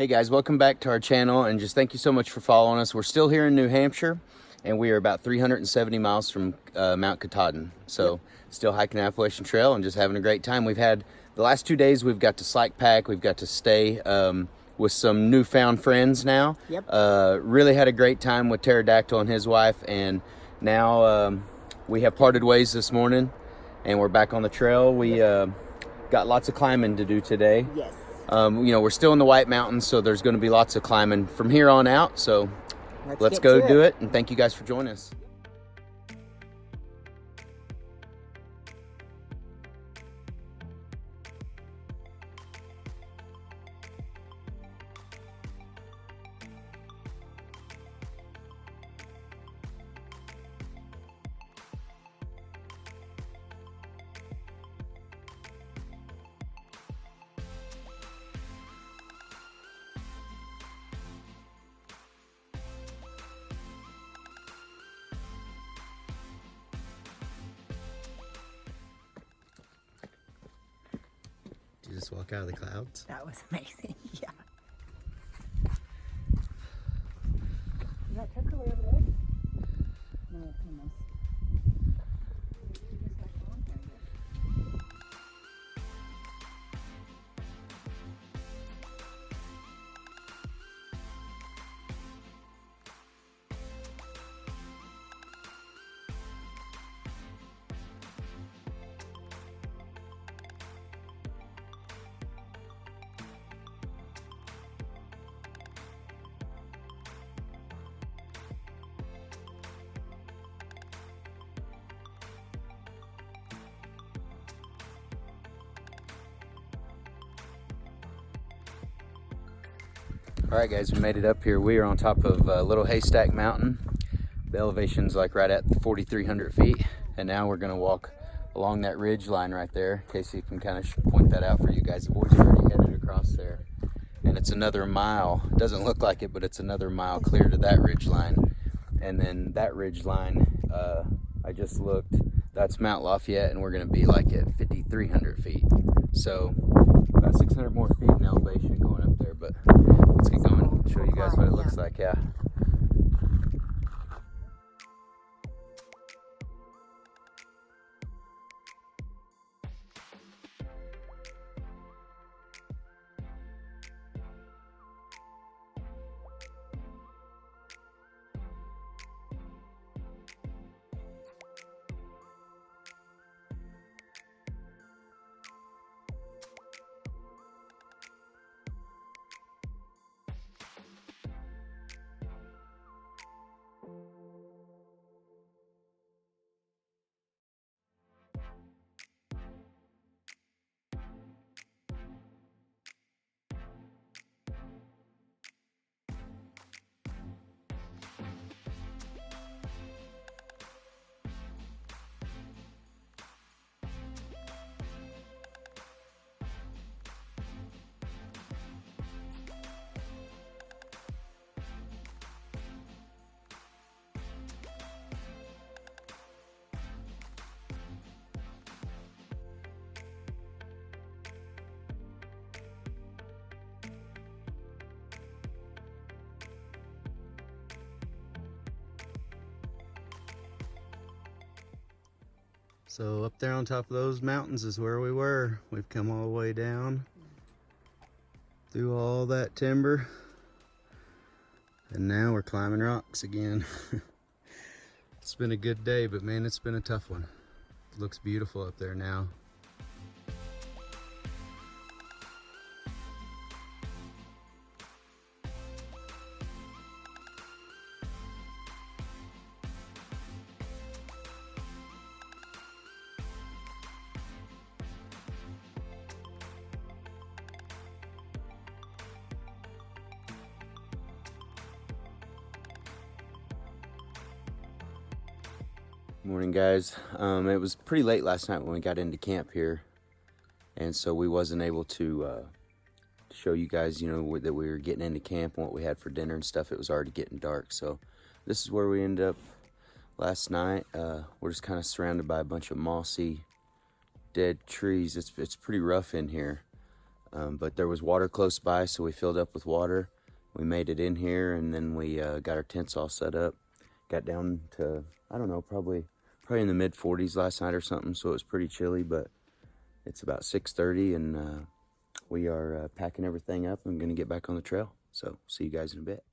Hey guys, welcome back to our channel, and just thank you so much for following us. We're still here in New Hampshire, and we are about 370 miles from Mount Katahdin. So still hiking the Appalachian Trail and just having a great time. We've had the last 2 days, we've got to slack pack, we've got to stay with some newfound friends now. Really had a great time with Pterodactyl and his wife, and now we have parted ways this morning, and we're back on the trail. We got lots of climbing to do today. Yes. You know, we're still in the White Mountains, so there's going to be lots of climbing from here on out. So let's go do it. And thank you guys for joining us. You just walk out of the clouds. That was amazing. Yeah. Is that Tucker way over there? No, it's almost. All right, guys, we made it up here. We are on top of Little Haystack Mountain. The elevation's like right at 4,300 feet. And now we're gonna walk along that ridge line right there. Casey can kind of point that out for you guys. The boys are already headed across there. And it's another mile. It doesn't look like it, but it's another mile clear to that ridge line. And then that ridge line, I just looked, that's Mount Lafayette, and we're gonna be like at 5,300 feet. So about 600 more feet in elevation going up there, but let's get going and show you guys what it looks like. Yeah. So up there on top of those mountains is where we were. We've come all the way down through all that timber, and now we're climbing rocks again. It's been a good day, but man, it's been a tough one. It looks beautiful up there now. Morning, guys. It was pretty late last night when we got into camp here, and so we wasn't able to show you guys, you know, that we were getting into camp and what we had for dinner and stuff. It was already getting dark, so this is where we ended up last night. We're just kind of surrounded by a bunch of mossy, dead trees. It's pretty rough in here. but there was water close by, so we filled up with water. We made it in here, and then we got our tents all set up. Got down to, I don't know, probably in the mid 40s last night or something, so it was pretty chilly, but it's about 6:30, and we are packing everything up and gonna get back on the trail. So see you guys in a bit.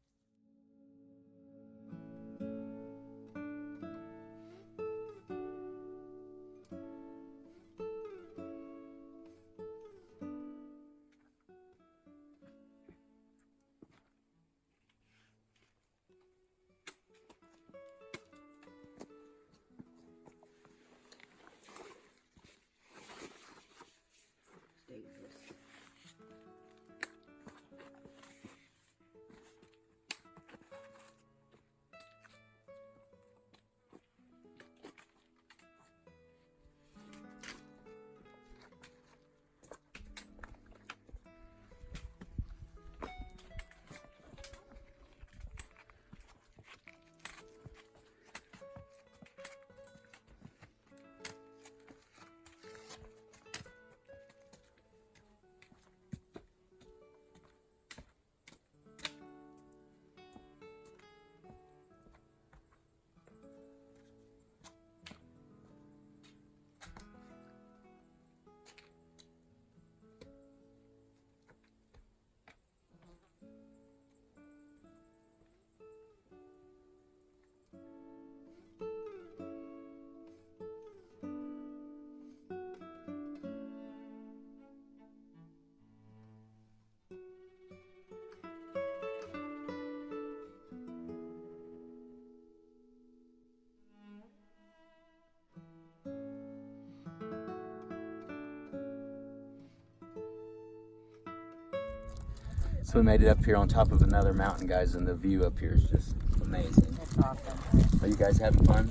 So we made it up here on top of another mountain, guys, and the view up here is just amazing. That's awesome. Are you guys having fun?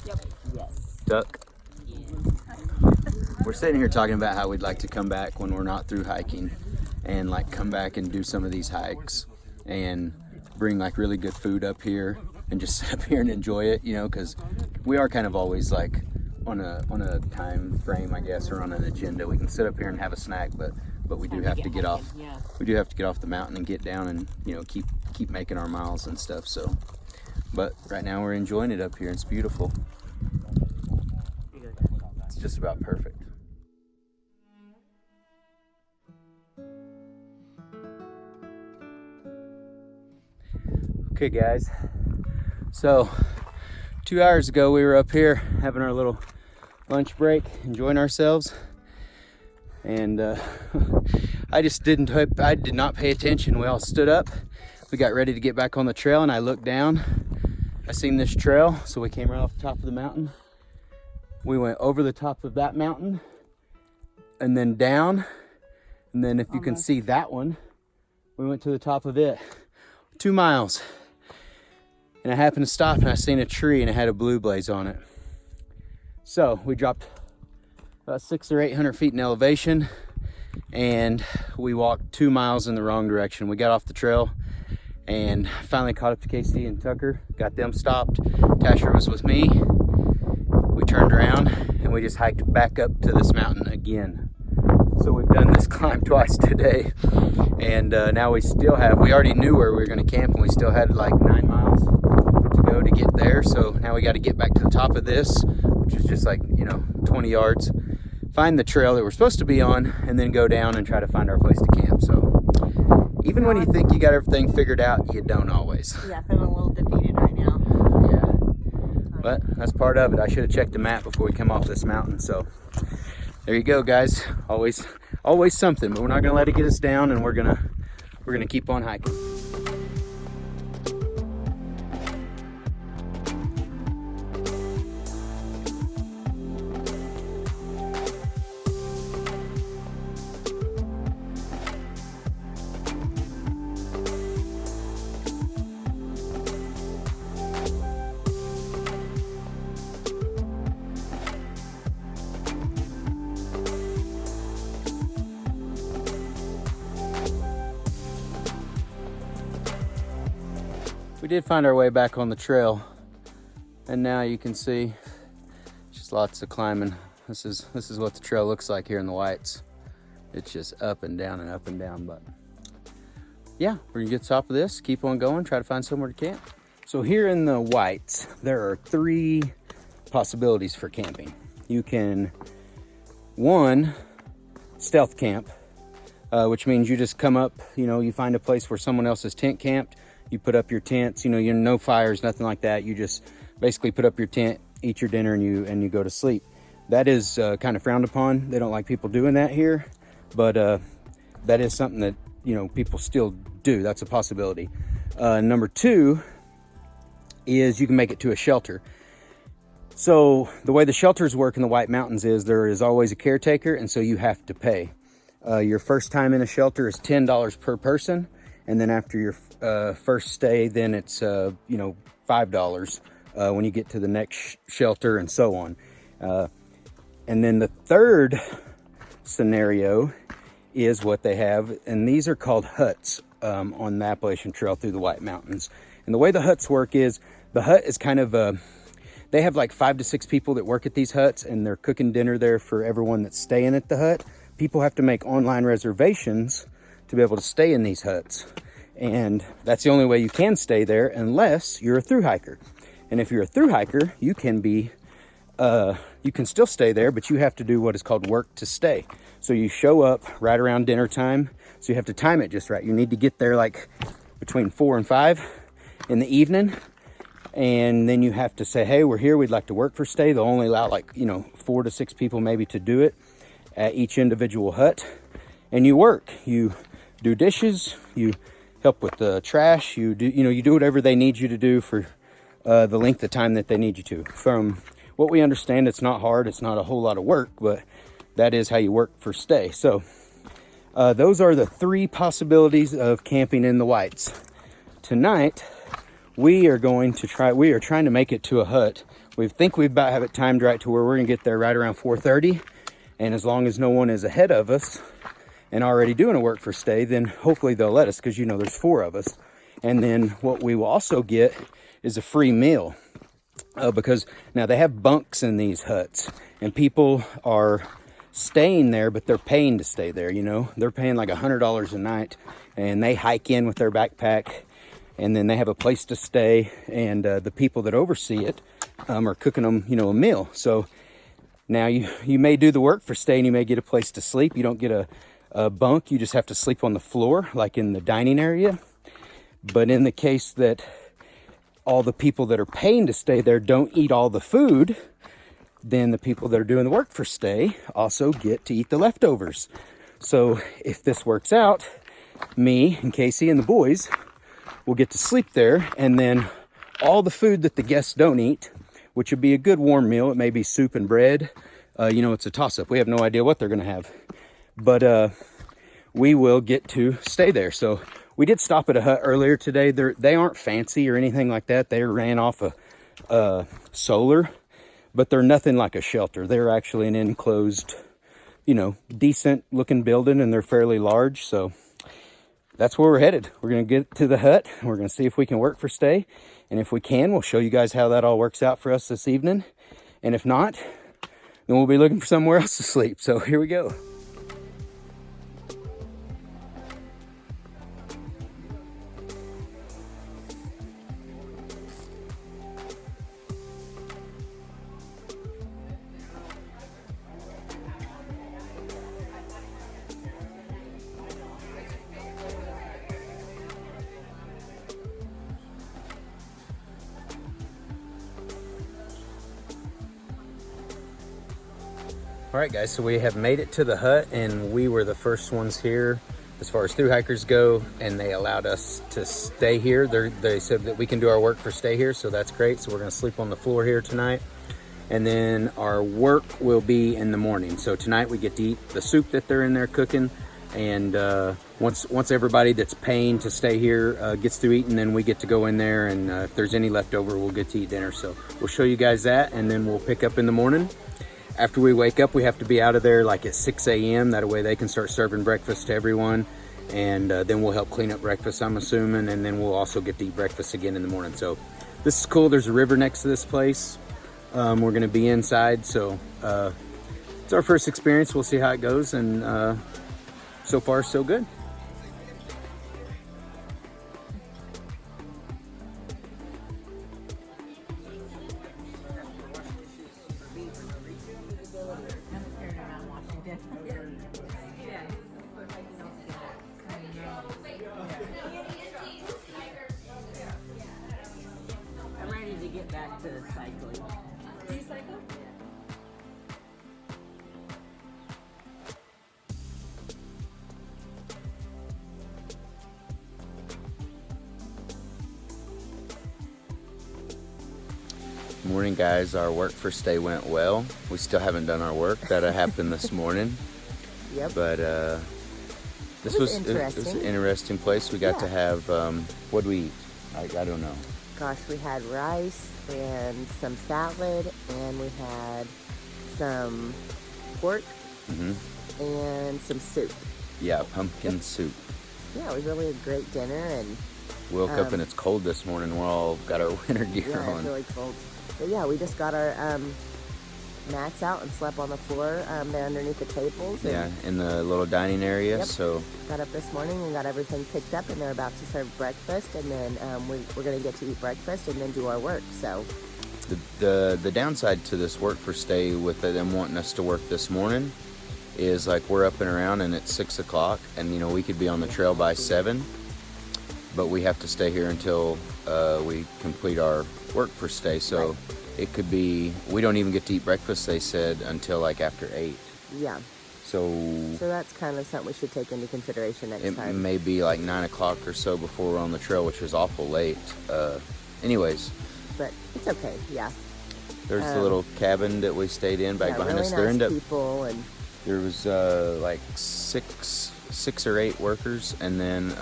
Yep. Yes. Duck? We're sitting here talking about how we'd like to come back when we're not through hiking, and like come back and do some of these hikes and bring like really good food up here and just sit up here and enjoy it, you know, because we are kind of always like on a time frame, I guess, or on an agenda. We can sit up here and have a snack, but we do have to get off. Yeah. We do have to get off the mountain and get down and, you know, keep making our miles and stuff. So, but right now we're enjoying it up here. It's beautiful. It's just about perfect. Okay, guys. So 2 hours ago we were up here having our little lunch break, enjoying ourselves. And I did not pay attention. We all stood up, we got ready to get back on the trail, and I looked down. I seen this trail, so we came right off the top of the mountain. We went over the top of that mountain and then down. And then if you can see that one, we went to the top of it. 2 miles. And I happened to stop and I seen a tree and it had a blue blaze on it. So we dropped about 600 or 800 feet in elevation, and we walked 2 miles in the wrong direction. We got off the trail and finally caught up to Casey and Tucker, got them stopped. Tasher was with me. We turned around and we just hiked back up to this mountain again. So we've done this climb twice today, and now we already knew where we were gonna camp, and we still had like 9 miles to go to get there. So now we gotta get back to the top of this, which is just like, 20 yards. Find the trail that we're supposed to be on, and then go down and try to find our place to camp. So even when you think you got everything figured out, you don't always. Yeah, feeling a little defeated right now. Yeah, but that's part of it. I should have checked the map before we come off this mountain. So there you go, guys. Always something, but we're not gonna let it get us down, and we're gonna keep on hiking. We did find our way back on the trail, and now you can see just lots of climbing. This is what the trail looks like here in the Whites. It's just up and down and up and down. But yeah, we're gonna get to the top of this, keep on going, try to find somewhere to camp. So here in the Whites, there are 3 possibilities for camping. You can, 1, stealth camp, which means you just come up, you find a place where someone else is tent camped, you put up your tents, you're no fires, nothing like that. You just basically put up your tent, eat your dinner, and you go to sleep. That is kind of frowned upon. They don't like people doing that here, but that is something that, people still do. That's a possibility. Number 2 is you can make it to a shelter. So the way the shelters work in the White Mountains is there is always a caretaker, and so you have to pay. Your first time in a shelter is $10 per person, and then after your first stay, then it's $5 when you get to the next shelter, and so on. And then the third scenario is what they have, and these are called huts on the Appalachian Trail through the White Mountains. And the way the huts work is, the hut is kind of they have like 5 to 6 people that work at these huts, and they're cooking dinner there for everyone that's staying at the hut. People have to make online reservations to be able to stay in these huts. And that's the only way you can stay there unless you're a thru hiker. And if you're a thru hiker, you can still stay there, but you have to do what is called work to stay. So you show up right around dinner time. So you have to time it just right. You need to get there like between 4 and 5 in the evening. And then you have to say, hey, we're here, we'd like to work for stay. They'll only allow 4 to 6 people maybe to do it at each individual hut. And you work, you do dishes, you help with the trash, you do whatever they need you to do for the length of time that they need you to. From what we understand, it's not hard, it's not a whole lot of work, but that is how you work for stay. So those are the 3 possibilities of camping in the Whites. Tonight, we are trying to make it to a hut. We think we about have it timed right to where we're gonna get there right around 4:30. And as long as no one is ahead of us and already doing a work for stay, then hopefully they'll let us, because there's 4 of us. And then what we will also get is a free meal. Because now they have bunks in these huts, and people are staying there, but they're paying to stay there, They're paying like $100 a night, and they hike in with their backpack, and then they have a place to stay, and the people that oversee it are cooking them, a meal. So now you may do the work for stay, and you may get a place to sleep. You don't get a bunk, you just have to sleep on the floor, like in the dining area. But in the case that all the people that are paying to stay there don't eat all the food, then the people that are doing the work for stay also get to eat the leftovers. So if this works out, me and Casey and the boys will get to sleep there, and then all the food that the guests don't eat, which would be a good warm meal, it may be soup and bread, it's a toss-up. We have no idea what they're gonna have, but we will get to stay there. So we did stop at a hut earlier today. They aren't fancy or anything like that. They ran off of solar, but they're nothing like a shelter. They're actually an enclosed, decent looking building, and they're fairly large. So that's where we're headed. We're gonna get to the hut. We're gonna see if we can work for stay. And if we can, we'll show you guys how that all works out for us this evening. And if not, then we'll be looking for somewhere else to sleep. So here we go. All right, guys, so we have made it to the hut, and we were the first ones here as far as thru hikers go, and they allowed us to stay here. They said that we can do our work for stay here, so that's great. So we're gonna sleep on the floor here tonight, and then our work will be in the morning. So tonight we get to eat the soup that they're in there cooking, and once everybody that's paying to stay here gets through eating, then we get to go in there, and if there's any left over, we'll get to eat dinner. So we'll show you guys that, and then we'll pick up in the morning. After we wake up, we have to be out of there like at 6 a.m. That way they can start serving breakfast to everyone. And then we'll help clean up breakfast, I'm assuming. And then we'll also get to eat breakfast again in the morning. So this is cool. There's a river next to this place. We're gonna be inside. So it's our first experience. We'll see how it goes. And so far so good. I'm ready to get back to cycling. Do you cycle? Morning, guys. Our work first day went well. We still haven't done our work. That happened this morning. Yep. But this was an interesting place. We got to have, what did we eat? I don't know. Gosh, we had rice and some salad, and we had some pork and some soup. Yeah, pumpkin soup. Yeah, it was really a great dinner, and Woke up and it's cold this morning. We're all got our winter gear on. It's really cold. But yeah, we just got our mats out and slept on the floor there underneath the tables. Yeah, in the little dining area. Yep. So got up this morning and got everything picked up, and they're about to serve breakfast, and then we're going to get to eat breakfast and then do our work. So the downside to this work for stay with them wanting us to work this morning is like we're up and around and it's 6 o'clock, and you know we could be on the trail by 7, but we have to stay here until we complete our work for stay. So it could be we don't even get to eat breakfast, they said, until like after 8. yeah. So that's kind of something we should take into consideration next time. It may be like 9 o'clock or so before we're on the trail, which is awful late. Anyways. But it's okay, yeah. There's the little cabin that we stayed in back behind really us. Nice people, and there was like six or 8 workers, and then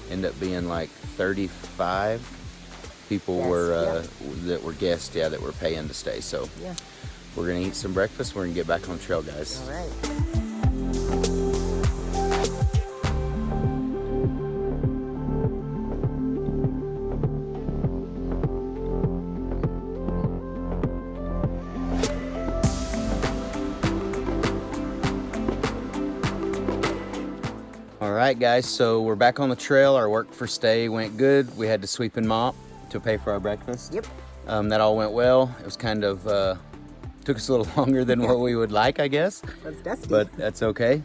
end up being like 35 people that were guests, that were paying to stay. So we're gonna eat some breakfast. We're gonna get back on the trail, guys. All right. All right, guys, so we're back on the trail. Our work for stay went good. We had to sweep and mop to pay for our breakfast. Yep. That all went well. It was kind of took us a little longer than what we would like, I guess. It's dusty. But that's okay.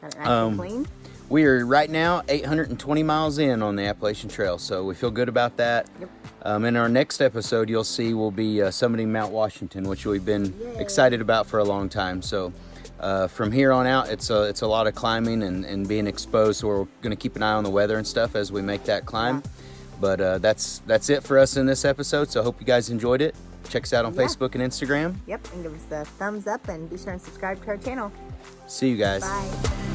Got it nice and clean. We are right now 820 miles in on the Appalachian Trail, so we feel good about that. Yep. In our next episode, you'll see we'll be summiting Mount Washington, which we've been excited about for a long time. So from here on out, it's a lot of climbing and being exposed. So we're going to keep an eye on the weather and stuff as we make that climb. Yeah. But that's it for us in this episode. So I hope you guys enjoyed it. Check us out on Facebook and Instagram. Yep, and give us a thumbs up and be sure and subscribe to our channel. See you guys. Bye.